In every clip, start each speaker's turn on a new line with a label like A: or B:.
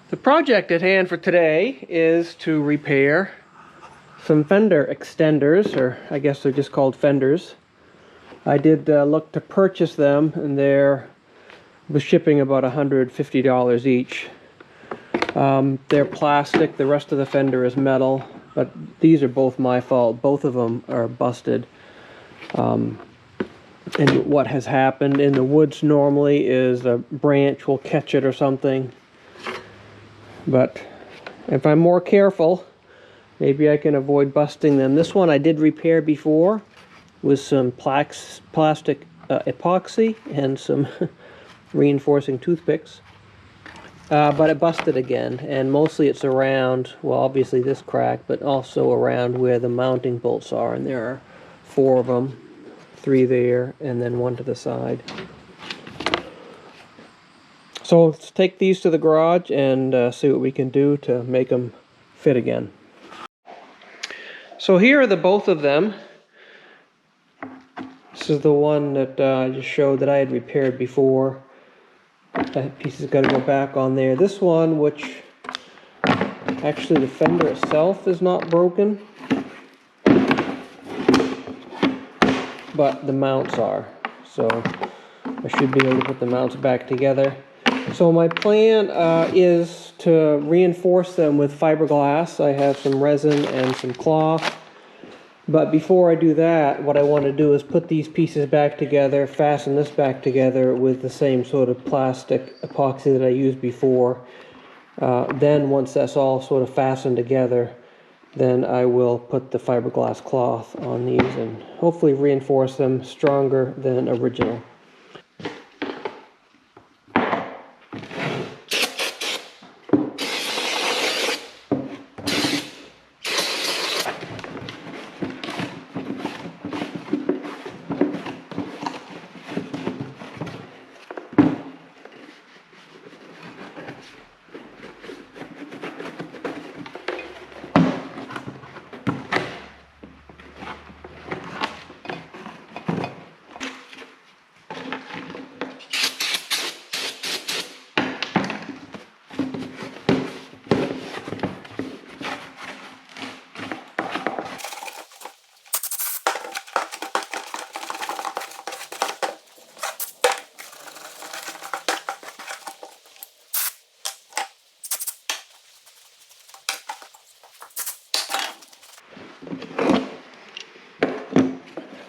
A: The project at hand for today is to repair some fender extenders, or I guess they're just called fenders. I did look to purchase them, and they're with shipping about $150 each. They're plastic, the rest of the fender is metal, but these are both my fault. Both of them are busted. And what has happened in the woods normally is a branch will catch it or something. But if I'm more careful, maybe I can avoid busting them. This one I did repair before with some plastic epoxy and some reinforcing toothpicks. But it busted again, and mostly it's around, well, obviously this crack, but also around where the mounting bolts are, and there are 4 of them, 3 there, and then 1 to the side. So let's take these to the garage and see what we can do to make them fit again. So here are the both of them. This is the one that I just showed that I had repaired before. That piece has got to go back on there. This one, which actually the fender itself is not broken, but the mounts are. So I should be able to put the mounts back together. So my plan is to reinforce them with fiberglass. I have some resin and some cloth. But before I do that, what I want to do is put these pieces back together, fasten this back together with the same sort of plastic epoxy that I used before. Then once that's all sort of fastened together, then I will put the fiberglass cloth on these and hopefully reinforce them stronger than original.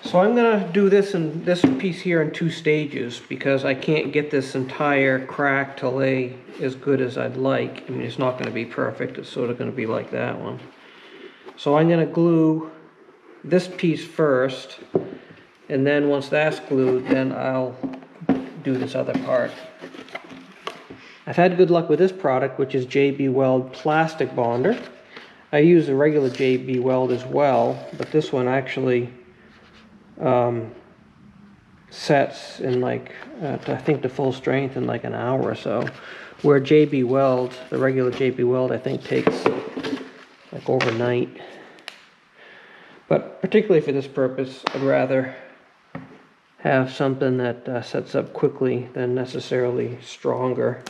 A: So I'm going to do this piece here in 2 stages because I can't get this entire crack to lay as good as I'd like. I mean, it's not going to be perfect. It's sort of going to be like that one. So I'm going to glue this piece first, and then once that's glued, then I'll do this other part. I've had good luck with this product, which is JB Weld Plastic Bonder. I use a regular JB Weld as well, but this one actually sets in like I think to full strength in like an hour or so, where JB Weld, the regular JB Weld, I think takes like overnight. But particularly for this purpose, I'd rather have something that sets up quickly than necessarily stronger.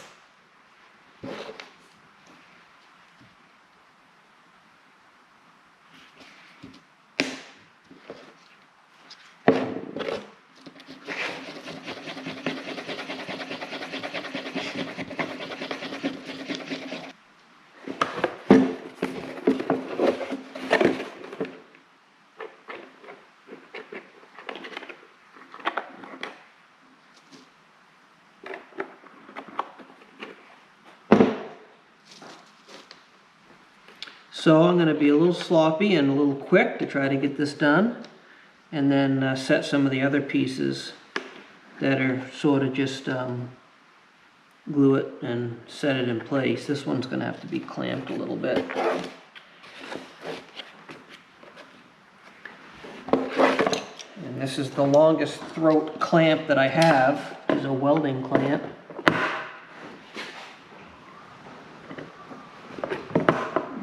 A: So I'm going to be a little sloppy and a little quick to try to get this done, and then set some of the other pieces that are sort of just glue it and set it in place. This one's going to have to be clamped a little bit. And this is the longest throat clamp that I have, is a welding clamp.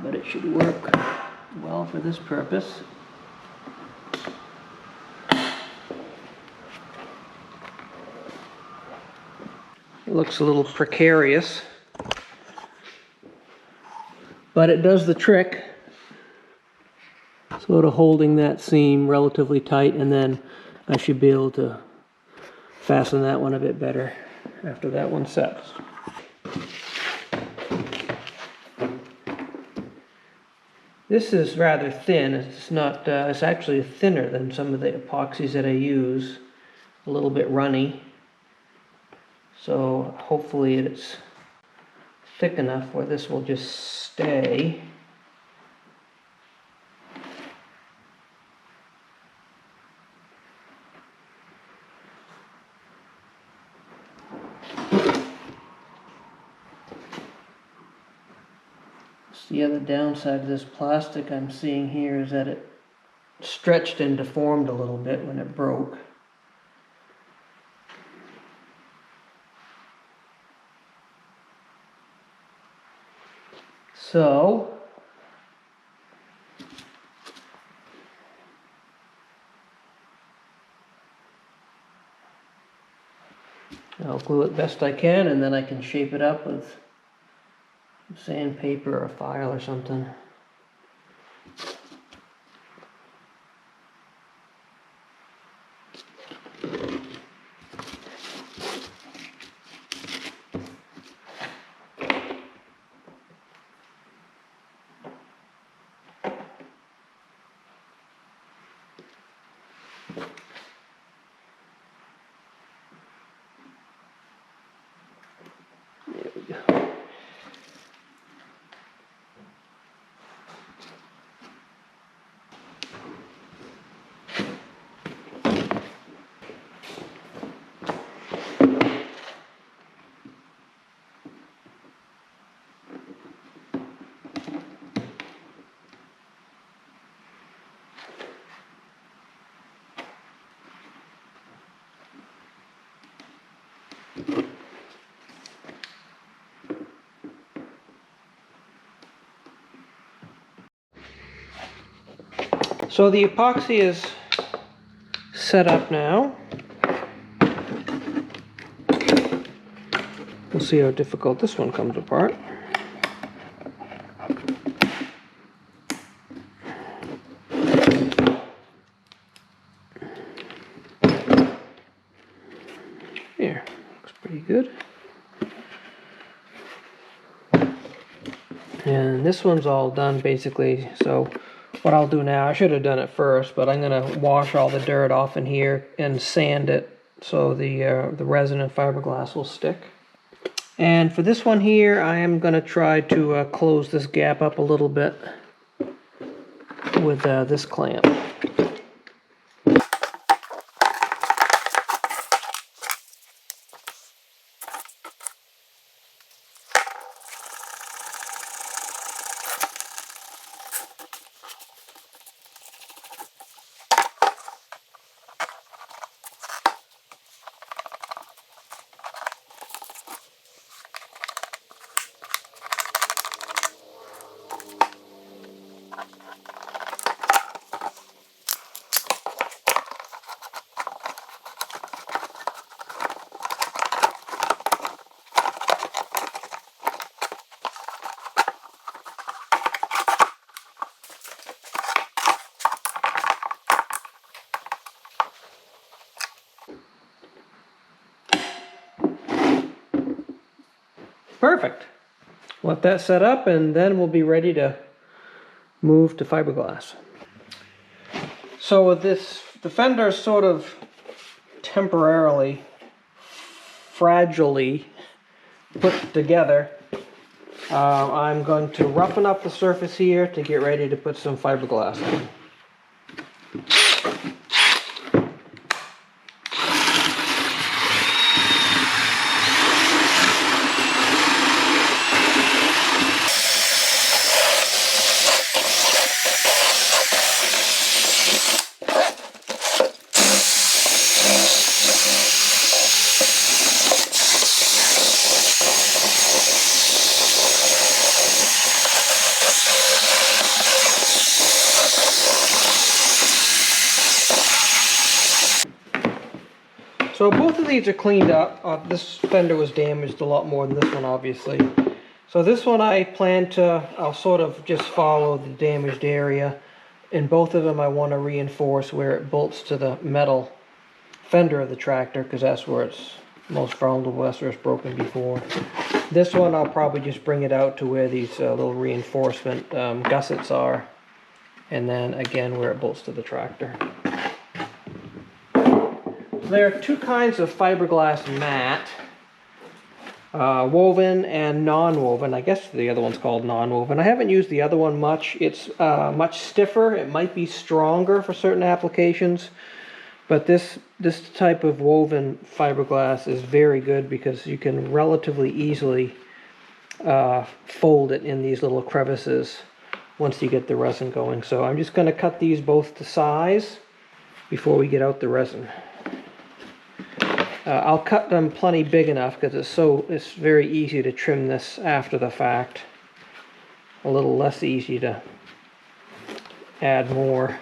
A: But it should work well for this purpose. It looks a little precarious, but it does the trick, sort of holding that seam relatively tight, and then I should be able to fasten that one a bit better after that one sets. This is rather thin. It's not. It's actually thinner than some of the epoxies that I use. A little bit runny. So hopefully it's thick enough where this will just stay. The other downside of this plastic I'm seeing here is that it stretched and deformed a little bit when it broke. So I'll glue it best I can, and then I can shape it up with sandpaper or file or something. There we go. So the epoxy is set up now. We'll see how difficult this one comes apart. There, looks pretty good. And this one's all done basically, so what I'll do now, I should have done it first, but I'm going to wash all the dirt off in here and sand it so the resin and fiberglass will stick. And for this one here, I am going to try to close this gap up a little bit with this clamp. Perfect. Let that set up, and then we'll be ready to move to fiberglass. So with this, the fender is sort of temporarily, fragilely put together. I'm going to roughen up the surface here to get ready to put some fiberglass on. So both of these are cleaned up. This fender was damaged a lot more than this one, obviously. So this one I'll sort of just follow the damaged area. In both of them I want to reinforce where it bolts to the metal fender of the tractor, because that's where it's most vulnerable, that's where it's broken before. This one I'll probably just bring it out to where these little reinforcement gussets are, and then again where it bolts to the tractor. There are two kinds of fiberglass mat, woven and non-woven. I guess the other one's called non-woven. I haven't used the other one much. It's much stiffer. It might be stronger for certain applications, but this type of woven fiberglass is very good because you can relatively easily fold it in these little crevices once you get the resin going. So I'm just going to cut these both to size before we get out the resin. I'll cut them plenty big enough because it's very easy to trim this after the fact. A little less easy to add more.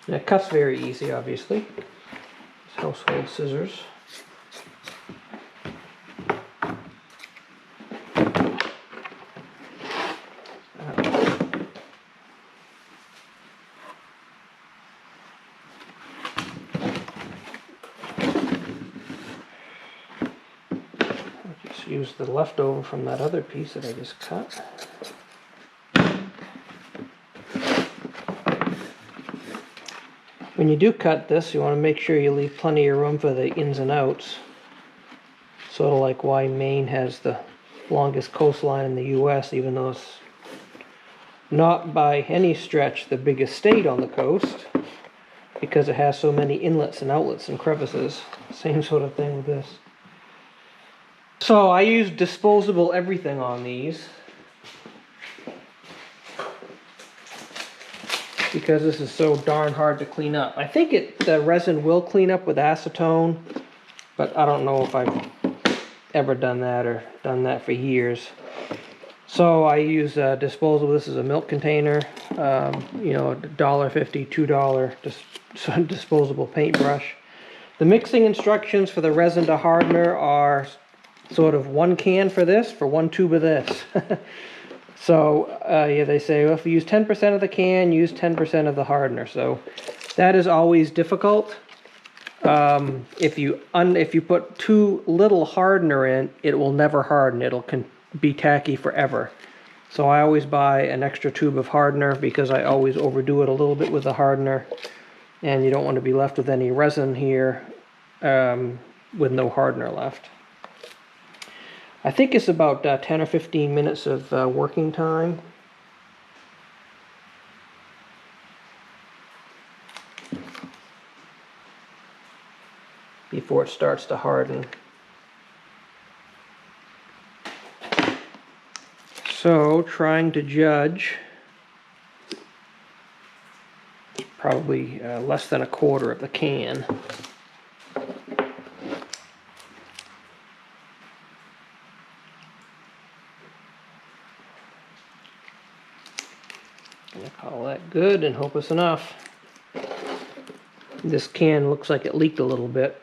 A: And it cuts very easy, obviously. It's household scissors. Use the leftover from that other piece that I just cut. When you do cut this, you want to make sure you leave plenty of room for the ins and outs. Sort of like why Maine has the longest coastline in the US, even though it's not by any stretch the biggest state on the coast, because it has so many inlets and outlets and crevices. Same sort of thing with this. So I use disposable everything on these because this is so darn hard to clean up. I think the resin will clean up with acetone, but I don't know if I've ever done that or done that for years. So I use disposable. This is a milk container, you know, $1.50, $2 disposable paintbrush. The mixing instructions for the resin to hardener are sort of 1 can for this, for 1 tube of this. So yeah, they say, well, if you use 10% of the can, use 10% of the hardener. So that is always difficult. If you put too little hardener in, it will never harden. It'll be tacky forever. So I always buy an extra tube of hardener because I always overdo it a little bit with the hardener, and you don't want to be left with any resin here with no hardener left. I think it's about 10 or 15 minutes of working time. Before it starts to harden. So, trying to judge, probably less than 1/4 of the can. I'll call that good and hope it's enough. This can looks like it leaked a little bit.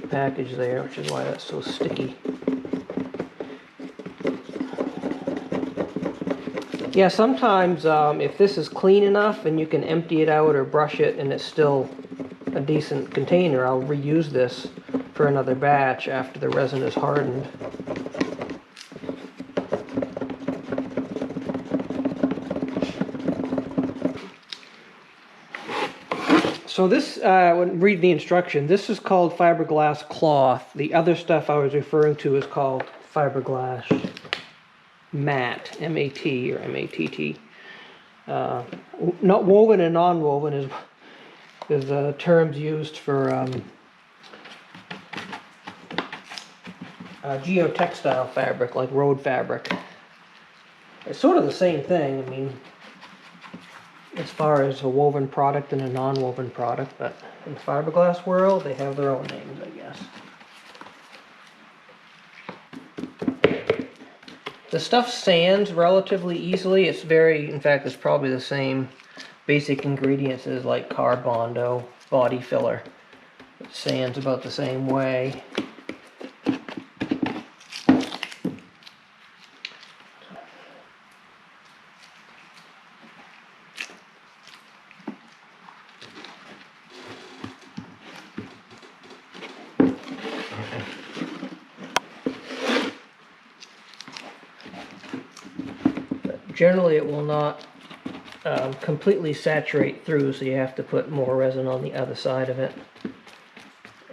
A: Package there, which is why that's so sticky. Yeah, sometimes if this is clean enough and you can empty it out or brush it and it's still a decent container, I'll reuse this for another batch after the resin is hardened. So this, when read the instruction, this is called fiberglass cloth. The other stuff I was referring to is called fiberglass mat, M-A-T or M-A-T-T. Not woven and non-woven is terms used for geotextile fabric, like road fabric. It's sort of the same thing. I mean, as far as a woven product and a non-woven product, but in the fiberglass world, they have their own names, I guess. The stuff sands relatively easily. It's very, in fact, it's probably the same basic ingredients as like car bondo body filler. It sands about the same way. Generally, it will not completely saturate through, so you have to put more resin on the other side of it.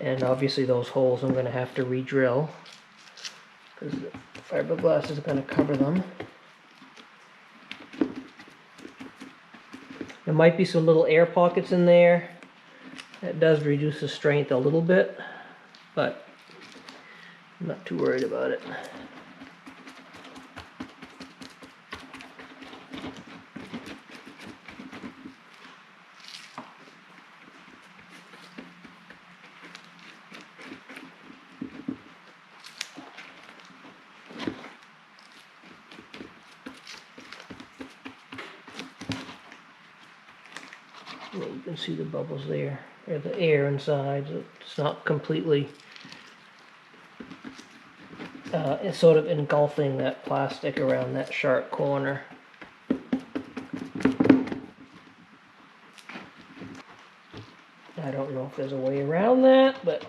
A: And obviously those holes I'm going to have to re-drill because the fiberglass is going to cover them. There might be some little air pockets in there. That does reduce the strength a little bit, but I'm not too worried about it. Well, you can see the bubbles there, or the air inside. It's not completely, it's sort of engulfing that plastic around that sharp corner. I don't know if there's a way around that, but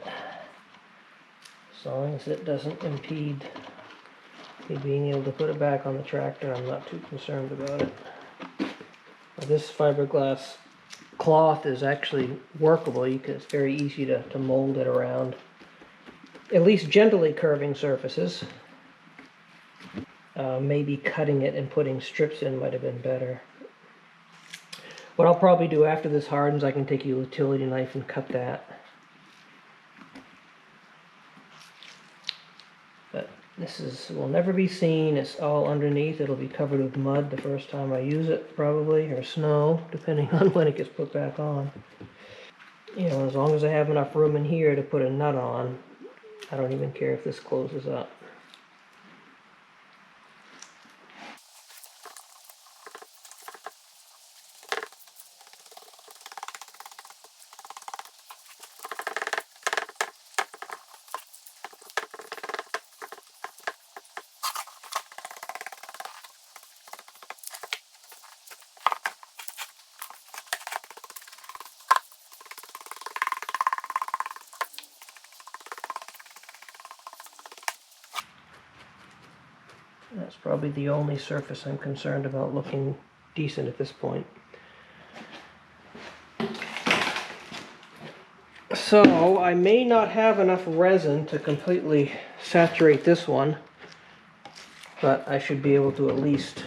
A: as long as it doesn't impede me being able to put it back on the tractor, I'm not too concerned about it. This fiberglass cloth is actually workable. It's very easy to mold it around at least gently curving surfaces. Maybe cutting it and putting strips in might have been better. What I'll probably do after this hardens, I can take a utility knife and cut that. But this will never be seen. It's all underneath. It'll be covered with mud the first time I use it, probably, or snow, depending on when it gets put back on. You know, as long as I have enough room in here to put a nut on, I don't even care if this closes up. That's probably the only surface I'm concerned about looking decent at this point. So I may not have enough resin to completely saturate this one, but I should be able to at least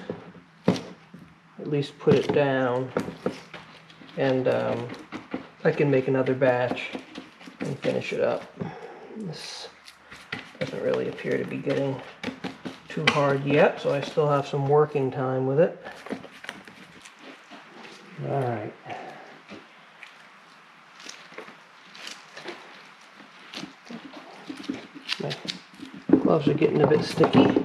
A: put it down, and I can make another batch and finish it up. This doesn't really appear to be getting too hard yet, so I still have some working time with it. All right. My gloves are getting a bit sticky.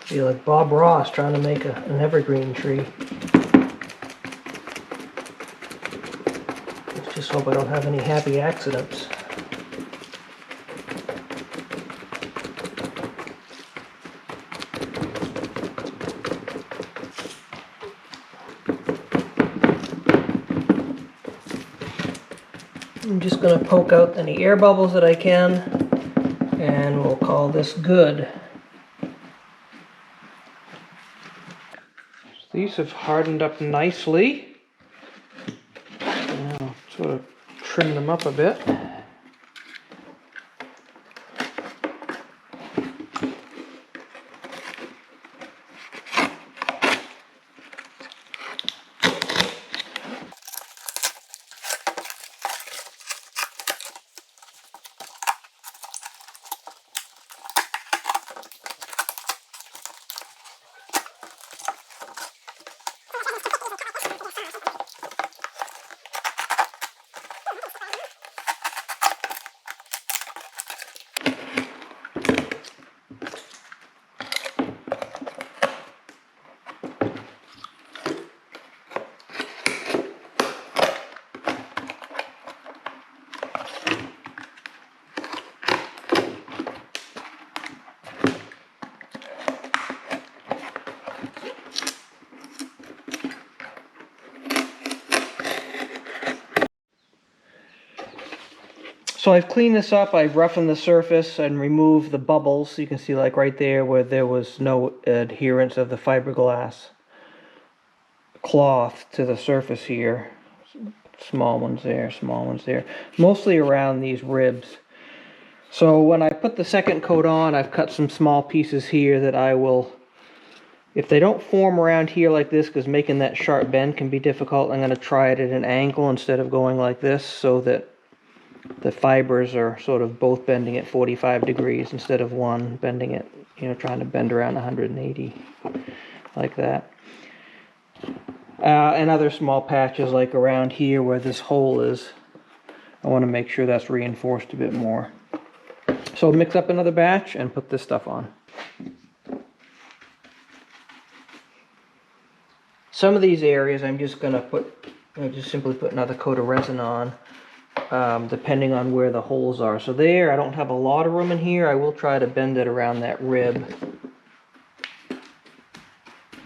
A: Be like Bob Ross trying to make an evergreen tree. Let's just hope I don't have any happy accidents. I'm just going to poke out any air bubbles that I can, and we'll call this good. These have hardened up nicely. Now, sort of trim them up a bit. So I've cleaned this up, I've roughened the surface and removed the bubbles. You can see like right there where there was no adherence of the fiberglass cloth to the surface here. Small ones there, small ones there. Mostly around these ribs. So when I put the second coat on, I've cut some small pieces here that I will, if they don't form around here like this, because making that sharp bend can be difficult, I'm going to try it at an angle instead of going like this, so that the fibers are sort of both bending at 45 degrees instead of one bending it, you know, trying to bend around 180 like that. And other small patches like around here where this hole is, I want to make sure that's reinforced a bit more. So mix up another batch and put this stuff on. Some of these areas I'm just going to put, just simply put another coat of resin on, depending on where the holes are. So there, I don't have a lot of room in here. I will try to bend it around that rib.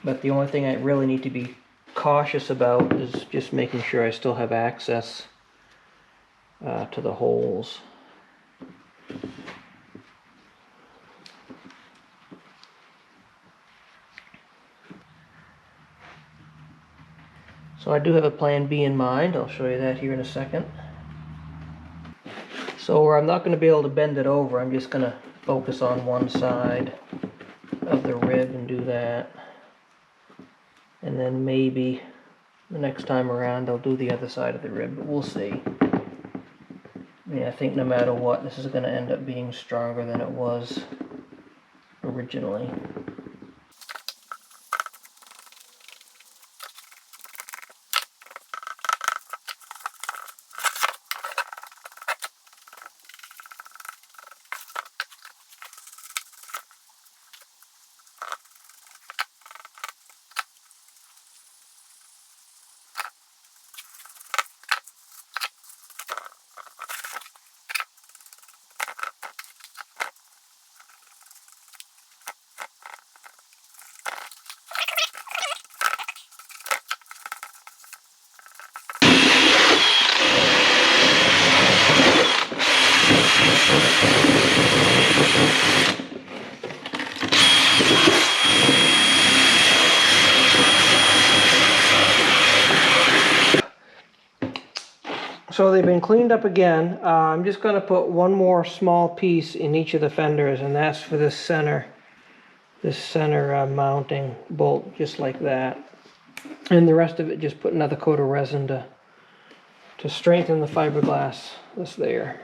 A: But the only thing I really need to be cautious about is just making sure I still have access to the holes. So I do have a plan B in mind. I'll show you that here in a second. So where I'm not going to be able to bend it over, I'm just going to focus on one side of the rib and do that. And then maybe the next time around I'll do the other side of the rib, but we'll see. I think no matter what, this is going to end up being stronger than it was originally. So they've been cleaned up again. I'm just going to put one more small piece in each of the fenders, and that's for this center mounting bolt, just like that. And the rest of it, just put another coat of resin to strengthen the fiberglass that's there.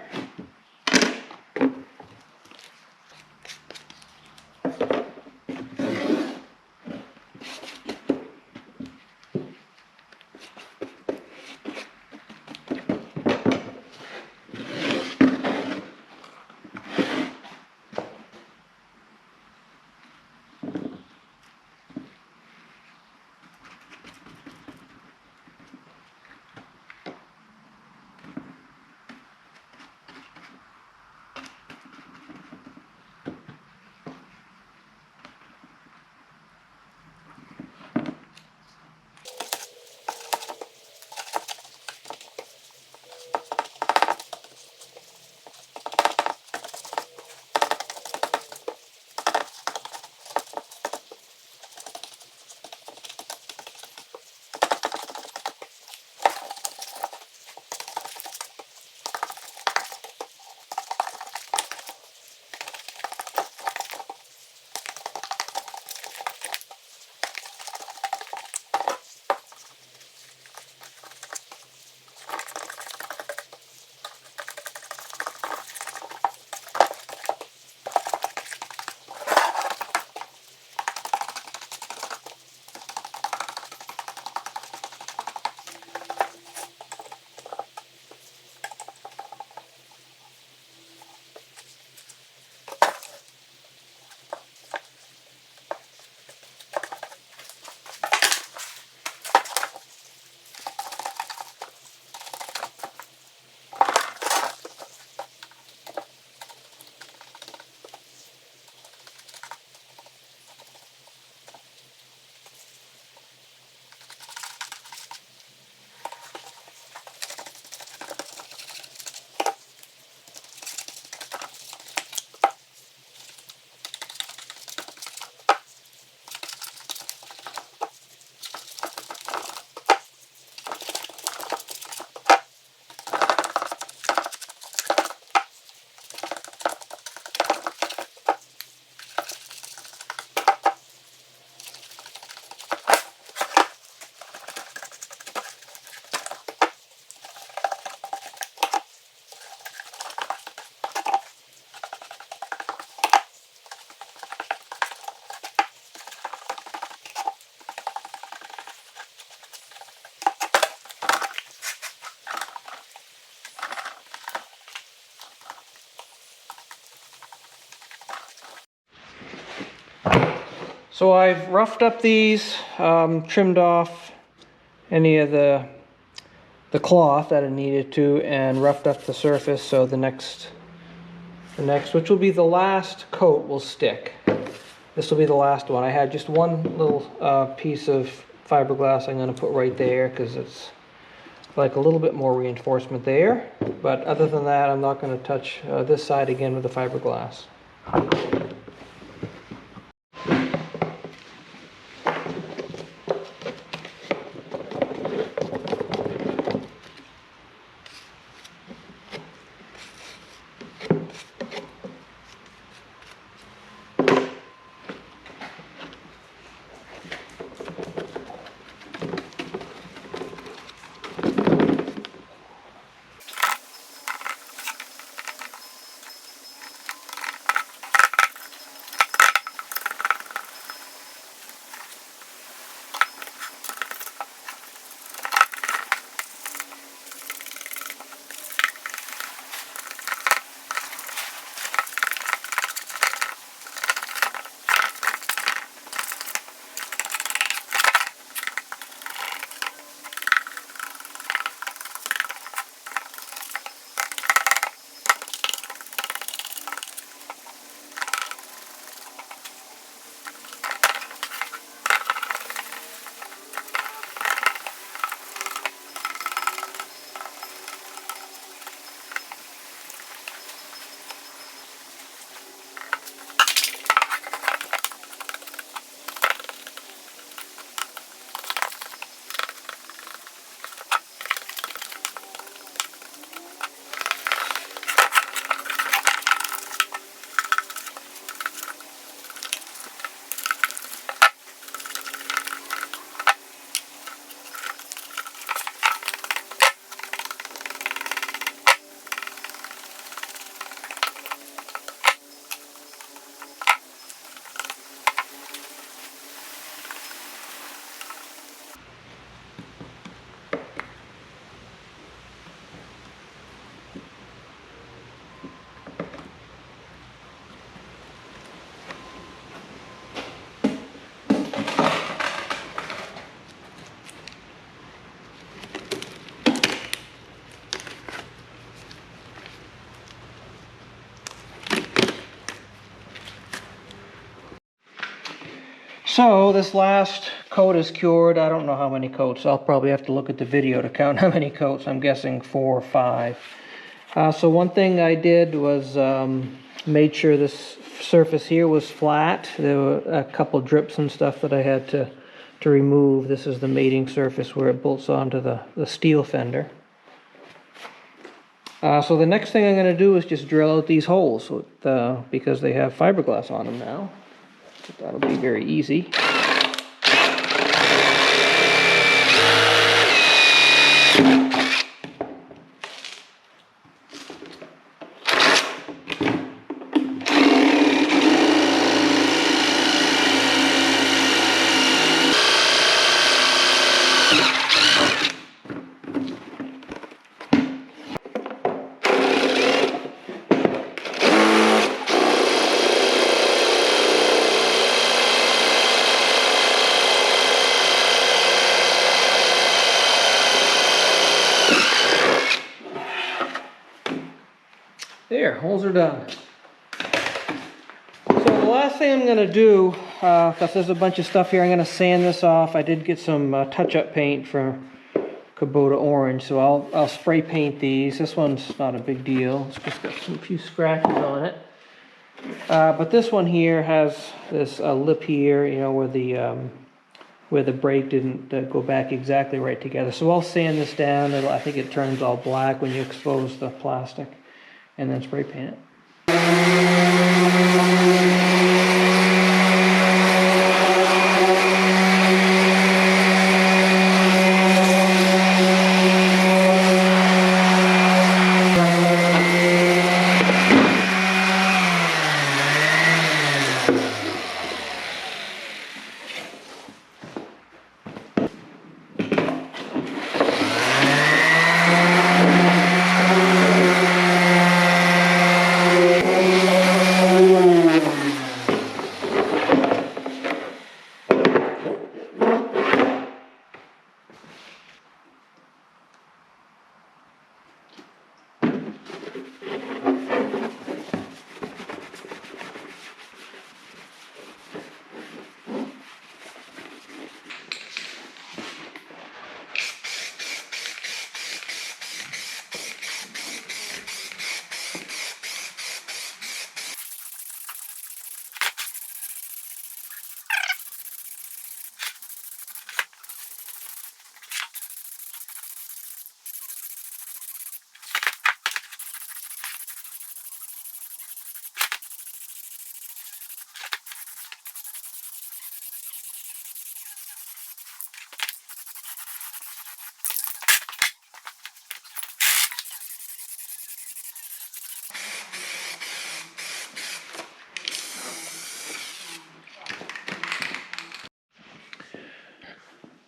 A: So I've roughed up these, trimmed off any of the cloth that I needed to, and roughed up the surface so the next, which will be the last coat, will stick. This will be the last one. I had just one little piece of fiberglass I'm going to put right there because it's like a little bit more reinforcement there. But other than that, I'm not going to touch this side again with the fiberglass. So this last coat is cured. I don't know how many coats. I'll probably have to look at the video to count how many coats. I'm guessing 4 or 5. So one thing I did was made sure this surface here was flat. There were a couple drips and stuff that I had to remove. This is the mating surface where it bolts onto the steel fender. So the next thing I'm going to do is just drill out these holes because they have fiberglass on them now. That'll be very easy. There, holes are done. So the last thing I'm going to do, because there's a bunch of stuff here, I'm going to sand this off. I did get some touch-up paint for Kubota Orange, so I'll spray paint these. This one's not a big deal. It's just got a few scratches on it. But this one here has this lip here, you know, where the brake didn't go back exactly right together. So I'll sand this down. I think it turns all black when you expose the plastic, and then spray paint it.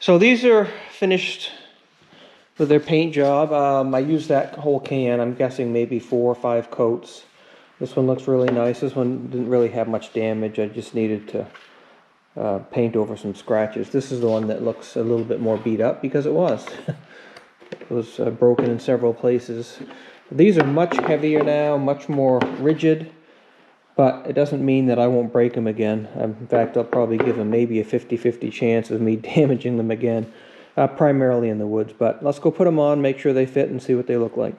A: So these are finished with their paint job. I used that whole can. I'm guessing maybe 4 or 5 coats. This one looks really nice. This one didn't really have much damage. I just needed to paint over some scratches. This is the one that looks a little bit more beat up, because it was. It was broken in several places. These are much heavier now, much more rigid, but it doesn't mean that I won't break them again. In fact, I'll probably give them maybe a 50-50 chance of me damaging them again, primarily in the woods. But let's go put them on, make sure they fit, and see what they look like.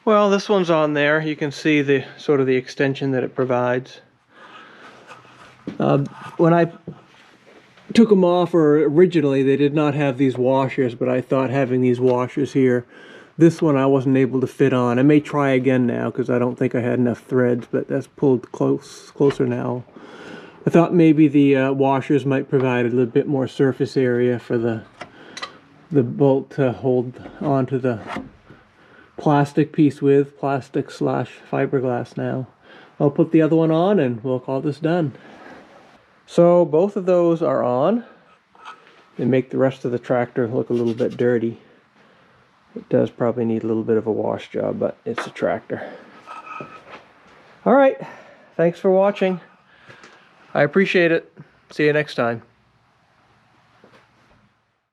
A: Well, this one's on there. You can see the sort of the extension that it provides. When I took them off, or originally they did not have these washers, but I thought having these washers here, this one I wasn't able to fit on. I may try again now because I don't think I had enough threads, but that's pulled closer now. I thought maybe the washers might provide a little bit more surface area for the bolt to hold onto the plastic piece with, plastic / fiberglass now. I'll put the other one on and we'll call this done. So both of those are on. They make the rest of the tractor look a little bit dirty. It does probably need a little bit of a wash job, but it's a tractor. Alright, thanks for watching. I appreciate it. See you next time.